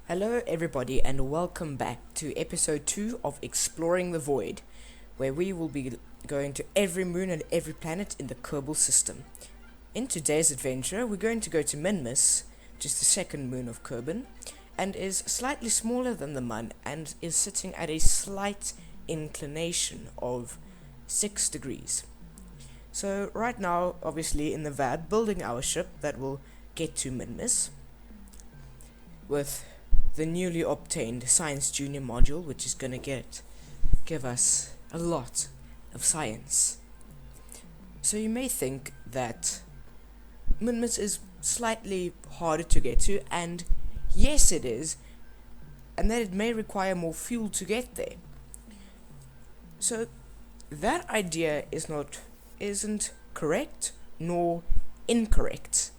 Hello, everybody, and welcome back to episode 2 of Exploring the Void, where we will be going to every moon and every planet in the Kerbal system. In today's adventure, we're going to go to Minums, which is the second moon of Kerbin, and is slightly smaller than the Mun and is sitting at a slight inclination of 6 degrees. So, right now, obviously, in the VAD, building our ship that will get to Minums with the newly obtained Science Junior module, which is going to give us a lot of science. So you may think that Minmus is slightly harder to get to, and yes it is, and that it may require more fuel to get there. So that idea isn't correct nor incorrect.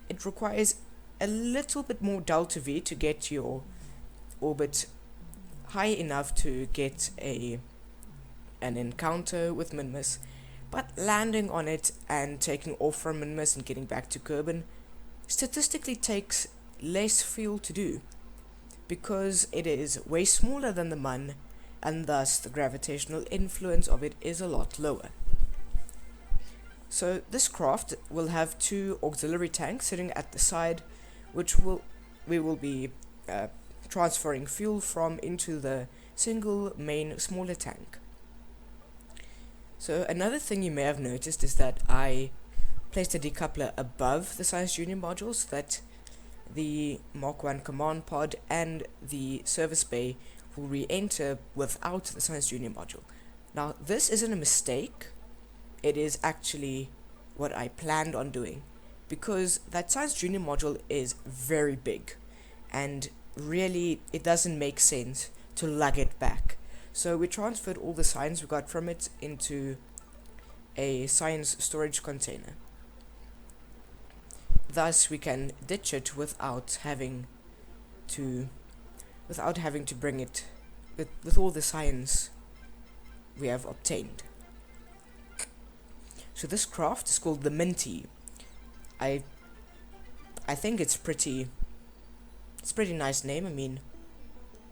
It requires a little bit more delta V to get your orbit high enough to get an encounter with Minmus, but landing on it and taking off from Minmus and getting back to Kerbin statistically takes less fuel to do, because it is way smaller than the Mun, and thus the gravitational influence of it is a lot lower. So this craft will have two auxiliary tanks sitting at the side, which we will be transferring fuel from into the single main smaller tank. So another thing you may have noticed is that I placed a decoupler above the Science Junior module so that the Mark 1 command pod and the service bay will re-enter without the Science Junior module. Now this isn't a mistake, it is actually what I planned on doing, because that Science Junior module is very big, and really it doesn't make sense to lug it back. So we transferred all the science we got from it into a science storage container. Thus we can ditch it without having to bring it with all the science we have obtained. So this craft is called the Minty. I think it's pretty nice name. I mean,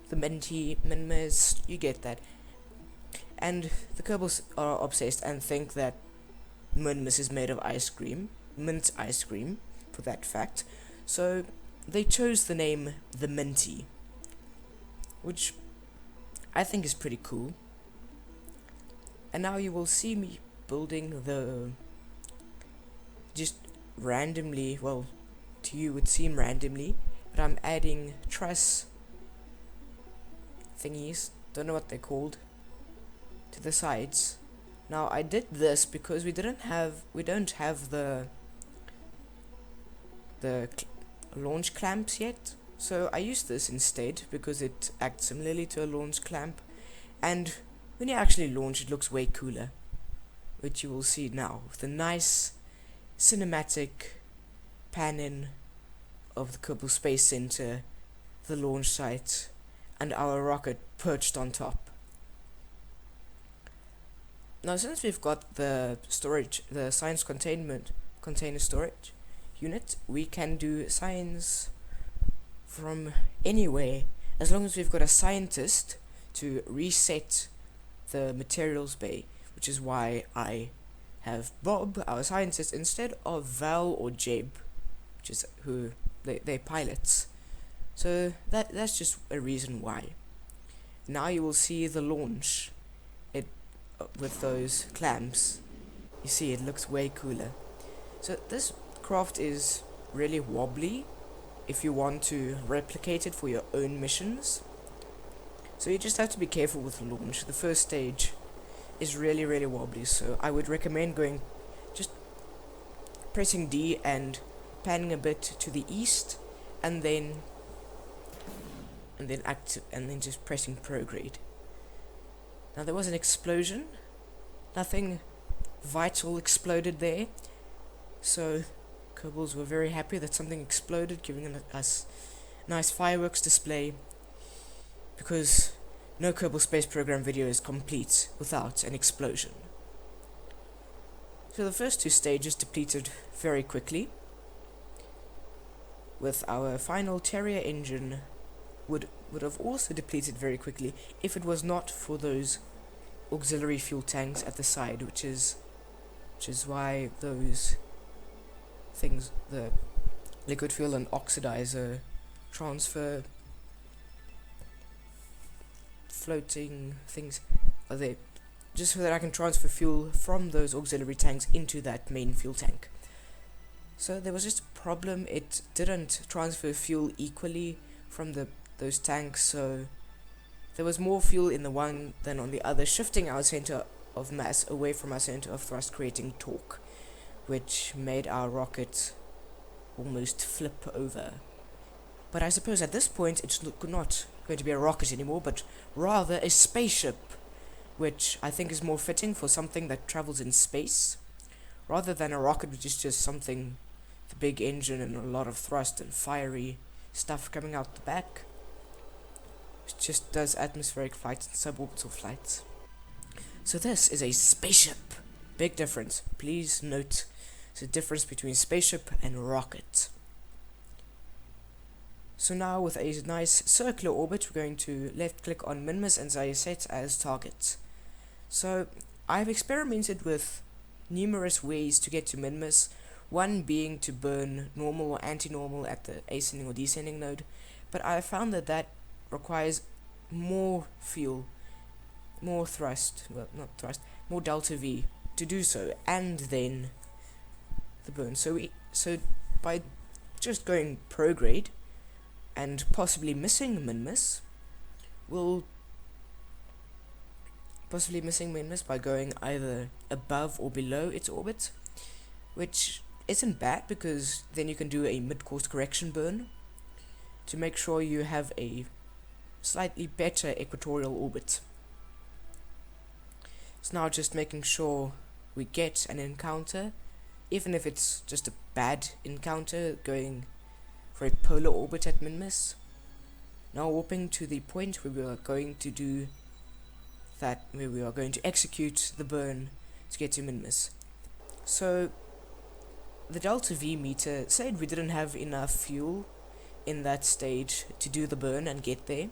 the Minty, Minmus, you get that. And the Kerbals are obsessed and think that Minmus is made of ice cream, mint ice cream, for that fact. So they chose the name the Minty, which I think is pretty cool. And now you will see me building just randomly, well, to you it would seem randomly, but I'm adding truss thingies, don't know what they're called, to the sides. Now I did this because we don't have the launch clamps yet, so I used this instead because it acts similarly to a launch clamp, and when you actually launch it looks way cooler, which you will see now with a nice cinematic pan-in of the Kerbal Space Center, the launch site, and our rocket perched on top. Now since we've got the science container storage unit, we can do science from anywhere as long as we've got a scientist to reset the materials bay, which is why I have Bob, our scientist, instead of Val or Jeb, which is who they're pilots. So that's just a reason why. Now you will see the launch with those clamps. You see it looks way cooler. So this craft is really wobbly if you want to replicate it for your own missions. So you just have to be careful with the launch. The first stage is really wobbly, so I would recommend just pressing D and panning a bit to the east, and then just pressing prograde. Now there was an explosion. Nothing vital exploded there, so Kerbals were very happy that something exploded, giving us a nice fireworks display, because no Kerbal Space Program video is complete without an explosion. So the first two stages depleted very quickly, with our final Terrier engine would have also depleted very quickly if it was not for those auxiliary fuel tanks at the side, which is why those things, the liquid fuel and oxidizer transfer floating things, are there just so that I can transfer fuel from those auxiliary tanks into that main fuel tank. So there was just a problem, it didn't transfer fuel equally from those tanks, so there was more fuel in the one than on the other, shifting our center of mass away from our center of thrust, creating torque, which made our rocket almost flip over. But I suppose at this point it's not going to be a rocket anymore, but rather a spaceship, which I think is more fitting for something that travels in space, rather than a rocket, which is just something with a big engine and a lot of thrust and fiery stuff coming out the back. It just does atmospheric flights and suborbital flights. So this is a spaceship. Big difference. Please note the difference between spaceship and rocket. So now with a nice circular orbit, we're going to left click on Minums and say set as target. So I've experimented with numerous ways to get to Minums, one being to burn normal or anti-normal at the ascending or descending node, but I found that requires more fuel, more thrust, well not thrust, more delta V to do so, and then the burn. So by just going prograde and possibly missing Minums, we'll possibly missing Minums by going either above or below its orbit, which isn't bad because then you can do a mid-course correction burn to make sure you have a slightly better equatorial orbit. It's now just making sure we get an encounter, even if it's just a bad encounter, going for a polar orbit at Minums. Now warping to the point where we are going to do that, where we are going to execute the burn to get to Minums. So the delta V meter said we didn't have enough fuel in that stage to do the burn and get there,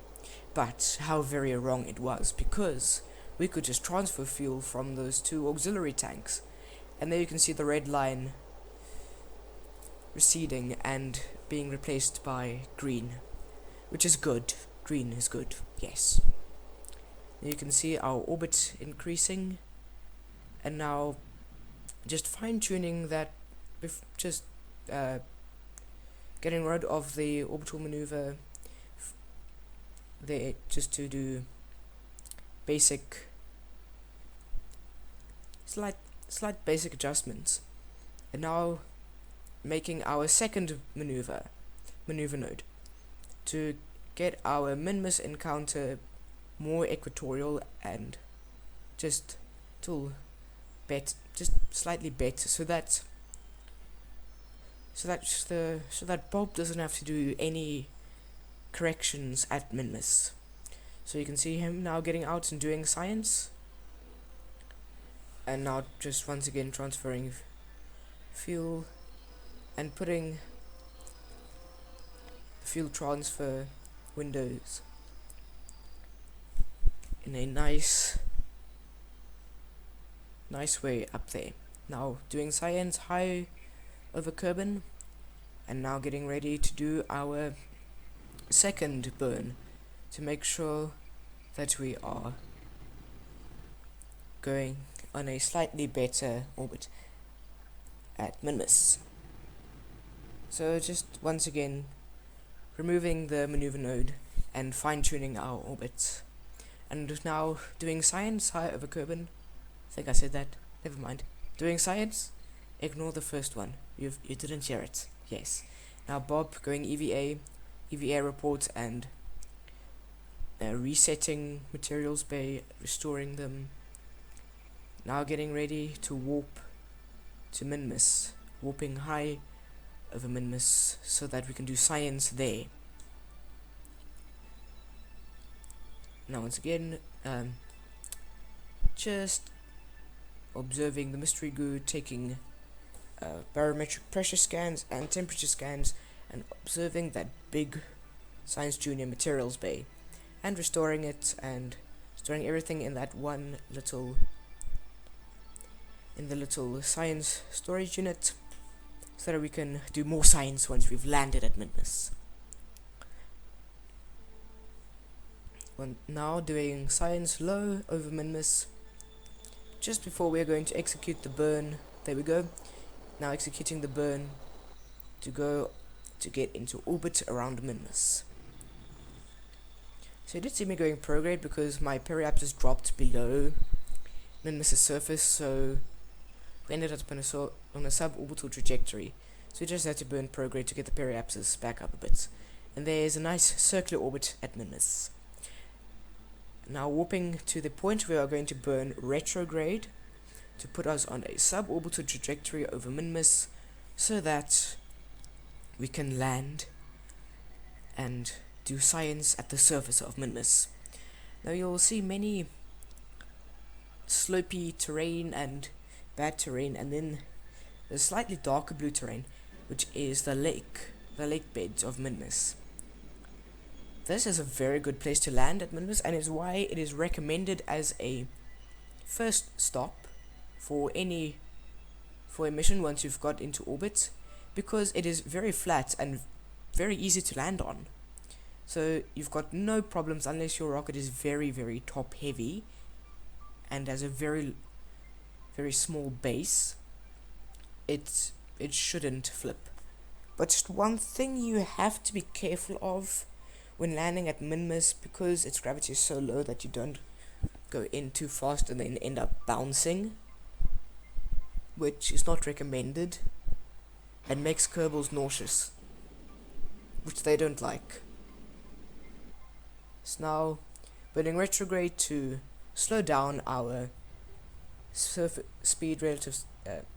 but how very wrong it was, because we could just transfer fuel from those two auxiliary tanks, and there you can see the red line receding and being replaced by green, which is good. Green is good, yes. You can see our orbit increasing, and now just fine-tuning that, just getting rid of the orbital maneuver there, just to do basic slight basic adjustments, and now making our second maneuver node to get our Minums encounter more equatorial and just slightly better, so that Bob doesn't have to do any corrections at Minums. So you can see him now getting out and doing science, and now just once again transferring fuel and putting the fuel transfer windows in a nice way up there. Now doing science high over Kerbin, and now getting ready to do our second burn to make sure that we are going on a slightly better orbit at Minums. So just once again removing the maneuver node and fine-tuning our orbit, and now doing science high over Kerbin. I think I said that, never mind. Doing science, ignore the first one, you didn't hear it, yes. Now Bob going EVA report and resetting materials bay, restoring them. Now getting ready to warp to Minums, warping high over Minums so that we can do science there. Now once again, just observing the mystery goo, taking barometric pressure scans and temperature scans, and observing that big Science Junior Materials Bay, and restoring it and storing everything in that one little science storage unit, so that we can do more science once we've landed at Minmus. We're now doing science low over Minmus. Just before we're going to execute the burn, there we go. Now executing the burn to get into orbit around Minmus. So you did see me going prograde because my periapsis dropped below Minmus' surface, so we ended up on a suborbital trajectory. So we just had to burn prograde to get the periapsis back up a bit. And there's a nice circular orbit at Minmus. Now warping to the point where we are going to burn retrograde to put us on a suborbital trajectory over Minmus, so that we can land and do science at the surface of Minmus. Now you'll see many slopey terrain and bad terrain, and then the slightly darker blue terrain, which is the lake beds of Minmus. This is a very good place to land at Minmus, and is why it is recommended as a first stop for a mission once you've got into orbit, because it is very flat and very easy to land on. So you've got no problems unless your rocket is very, very top heavy and has a very, very small base. It shouldn't flip. But just one thing you have to be careful of when landing at Minmus, because its gravity is so low that you don't go in too fast and then end up bouncing, which is not recommended and makes Kerbals nauseous, which they don't like. So now burning retrograde to slow down our speed relative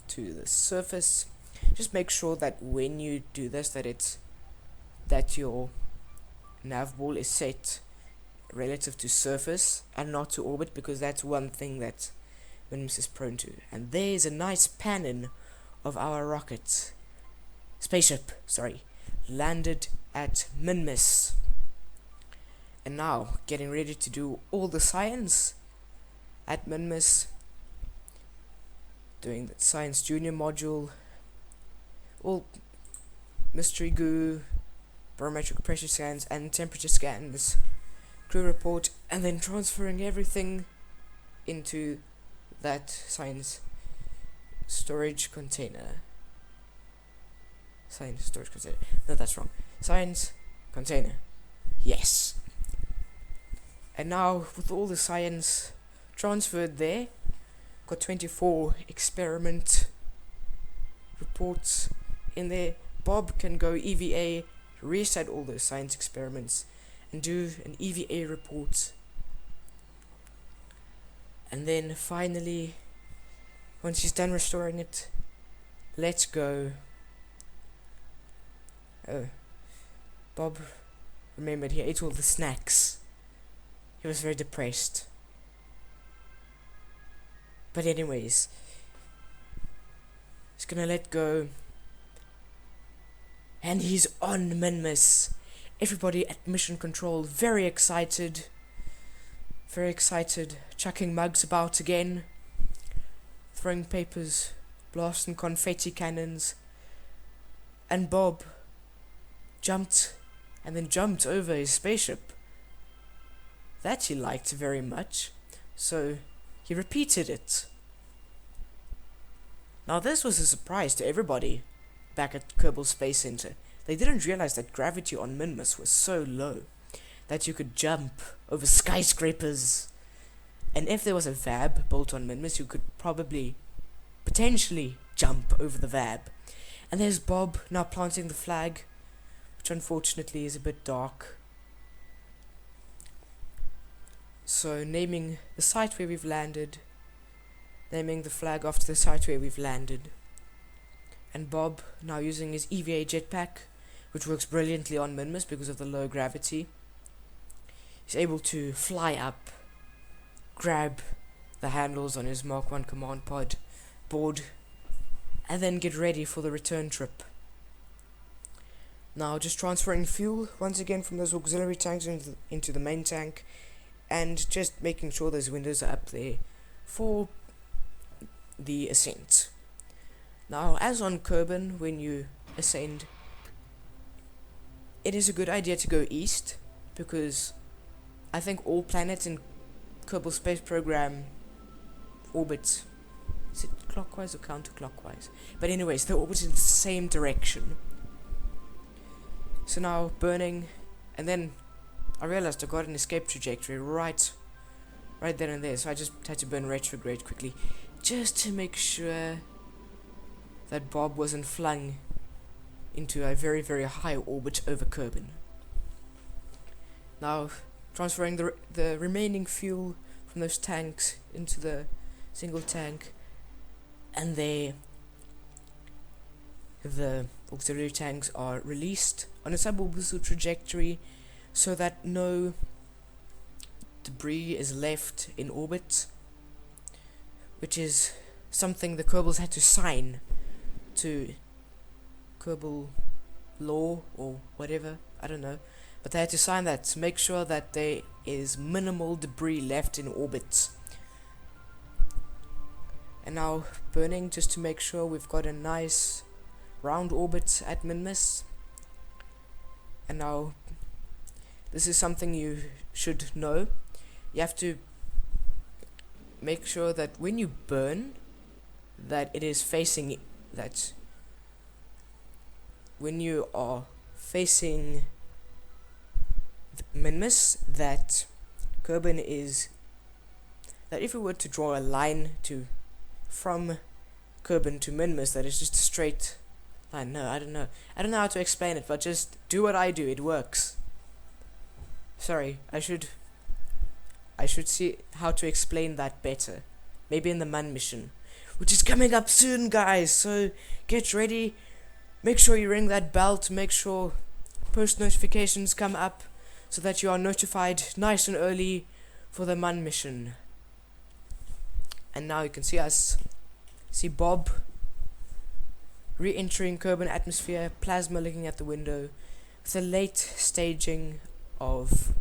to the surface. Just make sure that when you do this that your nav ball is set relative to surface and not to orbit, because that's one thing that Minmus is prone to. And there's a nice pan-in of our spaceship landed at Minmus. And now getting ready to do all the science at Minmus, doing the Science Junior module, all mystery goo, barometric pressure scans and temperature scans, crew report, and then transferring everything into that science storage container. No, that's wrong. Science container. Yes. And now with all the science transferred there, got 24 experiment reports in there. Bob can go EVA, reset all those science experiments and do an EVA report. And then finally, once he's done restoring it, let's go. Oh, Bob remembered he ate all the snacks. He was very depressed. But anyways, he's gonna let go. And he's on Minmus. Everybody at mission control very excited. Very excited. Chucking mugs about again. Throwing papers. Blasting confetti cannons. And Bob jumped over his spaceship. That he liked very much. So he repeated it. Now this was a surprise to everybody back at Kerbal Space Center. They didn't realize that gravity on Minmus was so low that you could jump over skyscrapers. And if there was a VAB built on Minmus, you could potentially jump over the VAB. And there's Bob now planting the flag, which unfortunately is a bit dark. So naming the site where we've landed, naming the flag after the site where we've landed. And Bob now using his EVA jetpack, which works brilliantly on Minmus because of the low gravity. He's able to fly up, grab the handles on his Mark 1 command pod board, and then get ready for the return trip. Now just transferring fuel once again from those auxiliary tanks into the main tank, and just making sure those windows are up there for the ascent. Now, as on Kerbin, when you ascend, it is a good idea to go east, because I think all planets in Kerbal Space Program orbit, is it clockwise or counterclockwise? But anyways, they orbit in the same direction. So now burning, and then I realized I got an escape trajectory right then and there, so I just had to burn retrograde quickly, just to make sure that Bob wasn't flung into a very, very high orbit over Kerbin. Now, transferring the remaining fuel from those tanks into the single tank, and the auxiliary tanks are released on a suborbital trajectory so that no debris is left in orbit, which is something the Kerbals had to sign to Kerbal law or whatever, I don't know, but they had to sign that to make sure that there is minimal debris left in orbit. And now burning just to make sure we've got a nice round orbit at Minums. And now this is something you should know. You have to make sure that when you burn, that it is facing, that when you are facing Minums, that Kerbin is, that if we were to draw a line from Kerbin to Minums, that is just a straight line. No, I don't know how to explain it, but just do what I do, it works. Sorry, I should see how to explain that better. Maybe in the man mission, which is coming up soon, guys, so get ready. Make sure you ring that bell to make sure post notifications come up, so that you are notified nice and early for the man mission. And now you can see Bob re-entering Kerbin atmosphere, plasma looking at the window, with a late staging of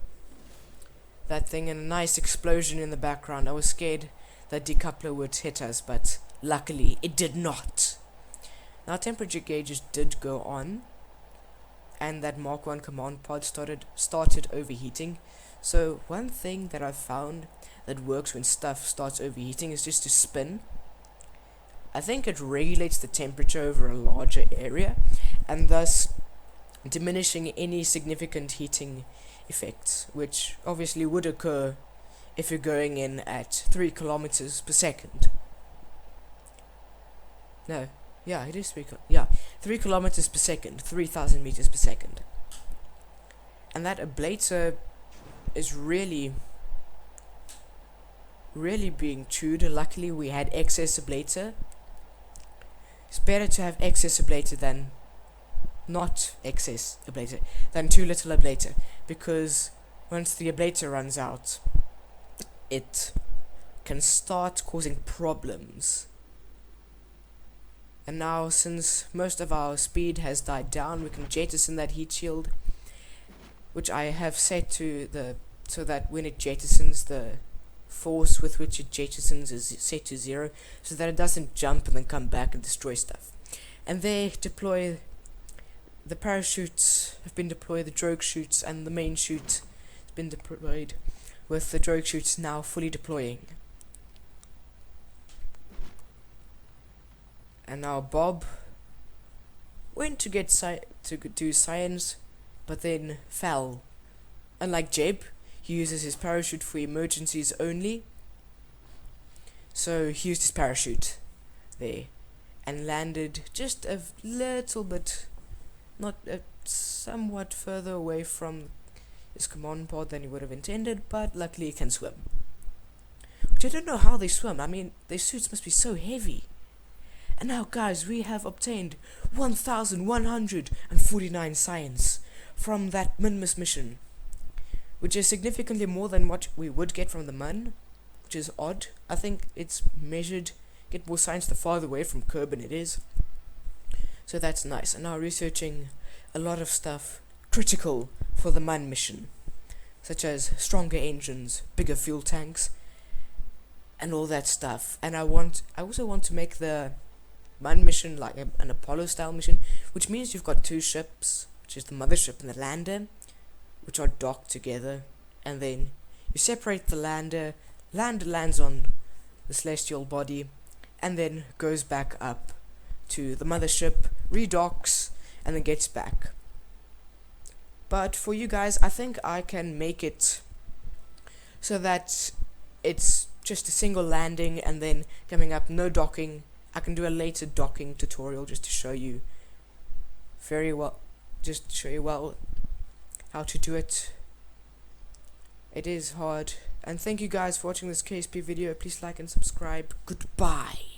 that thing and a nice explosion in the background. I was scared that decoupler would hit us, but luckily it did not. Now temperature gauges did go on, and that Mark 1 command pod started overheating. So one thing that I've found that works when stuff starts overheating is just to spin. I think it regulates the temperature over a larger area, and thus diminishing any significant heating effects, which obviously would occur if you're going in at 3 kilometers per second. No, yeah, it is 3 kilometers per second, 3,000 meters per second. And that ablator is really being chewed. Luckily we had excess ablator. It's better to have excess ablator than not excess ablator, than too little ablator, because once the ablator runs out, it can start causing problems. And now, since most of our speed has died down, we can jettison that heat shield, which I have set to so that when it jettisons, the force with which it jettisons is set to 0, so that it doesn't jump and then come back and destroy stuff. And they deploy the parachutes, have been deployed, the drogue chutes, and the main chute has been deployed, with the drogue chutes now fully deploying. And now Bob went to do science, but then fell. Unlike Jeb, he uses his parachute for emergencies only. So he used his parachute there and landed just a little bit, somewhat further away from his command pod than he would have intended, but luckily he can swim. Which I don't know how they swim. I mean, their suits must be so heavy. And now, guys, we have obtained 1,149 science from that Minmus mission, which is significantly more than what we would get from the Mun, which is odd. I think it's measured, get more science the farther away from Kerbin it is. So that's nice. And now researching a lot of stuff critical for the mine mission, such as stronger engines, bigger fuel tanks, and all that stuff. And I also want to make the mine mission like an Apollo style mission, which means you've got two ships, which is the mothership and the lander, which are docked together, and then you separate the lander lands on the celestial body, and then goes back up to the mothership, redocks, and then gets back. But for you guys, I think I can make it so that it's just a single landing and then coming up, no docking. I can do a later docking tutorial just to show you well how to do it. It is hard. And thank you guys for watching this KSP video. Please like and subscribe. Goodbye.